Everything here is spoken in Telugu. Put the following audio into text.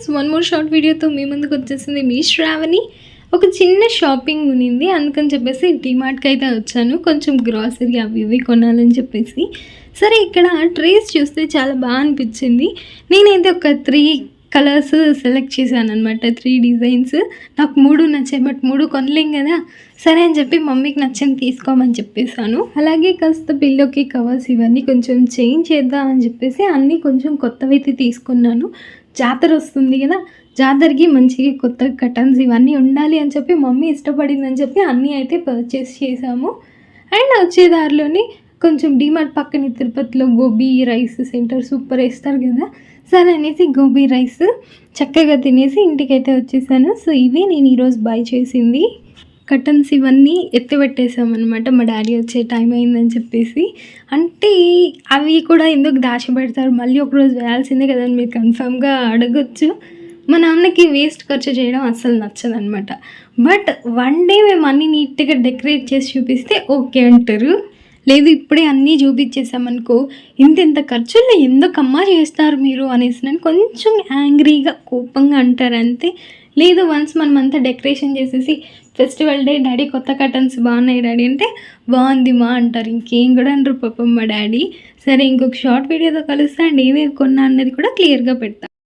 ఫ్రెండ్స్, వన్ మోర్ షార్ట్ వీడియోతో మీ ముందుకు వచ్చేసింది మీ శ్రావణి. ఒక చిన్న షాపింగ్ ఉన్నింది, అందుకని చెప్పేసి డిమార్ట్కి అయితే వచ్చాను. కొంచెం గ్రాసరీ అవి ఇవి కొనాలని చెప్పేసి. సరే, ఇక్కడ ట్రేస్ చూస్తే చాలా బాగా అనిపించింది. నేనైతే ఒక 3 కలర్స్ సెలెక్ట్ చేశాను అనమాట, 3 డిజైన్స్. నాకు 3 నచ్చాయి, బట్ 3 కొనలేం కదా. సరే అని చెప్పి మమ్మీకి నచ్చింది తీసుకోమని చెప్పేశాను. అలాగే కాస్త పిల్లోకి కవర్స్ ఇవన్నీ కొంచెం చేంజ్ చేద్దామని చెప్పేసి అన్నీ కొంచెం కొత్తవైతే తీసుకున్నాను. జాతర వస్తుంది కదా, జాతరకి మంచిగా కొత్త కటన్స్ ఇవన్నీ ఉండాలి అని చెప్పి మమ్మీ ఇష్టపడిందని చెప్పి అన్నీ అయితే పర్చేస్ చేసాము. అండ్ వచ్చే దారిలోని కొంచెం డిమార్ట్ పక్కన తిరుపతిలో గోబీ రైస్ సెంటర్ సూపర్ వేస్తారు కదా. సరే అనేసి గోబీ రైస్ చక్కగా తినేసి ఇంటికైతే వచ్చేసాను. సో ఇవే నేను ఈరోజు బై చేసింది. కటన్స్ ఇవన్నీ ఎత్తిపెట్టేసామన్నమాట, మా డాడీ వచ్చే టైం అయిందని చెప్పేసి. అంటే అవి కూడా ఎందుకు దాచిపెడతారు, మళ్ళీ ఒకరోజు వేయాల్సిందే కదా అని మీరు కన్ఫామ్గా అడగచ్చు. మా నాన్నకి వేస్ట్ ఖర్చు చేయడం అస్సలు నచ్చదనమాట. బట్ వన్ డే మేము అన్నీ నీట్గా డెకరేట్ చేసి చూపిస్తే ఓకే అంటారు. లేదు ఇప్పుడే అన్నీ చూపించేసామనుకో, ఇంత ఖర్చుల్లో ఎందుకమ్మా చేస్తారు మీరు అనేసి నన్ను కొంచెం యాంగ్రీగా కోపంగా అంటారు అంతే. లేదు వన్స్ మనం అంతా డెకరేషన్ చేసేసి ఫెస్టివల్ డే డాడీ కొత్త కటన్స్ బాగున్నాయి డాడీ అంటే బాగుంది మా అంటారు. ఇంకేం కూడా అంటారు పాపం మా డాడీ. సరే, ఇంకొక షార్ట్ వీడియోతో కలుస్తా అండ్ ఏవేవి కొన్నా అన్నది కూడా క్లియర్గా పెడతా.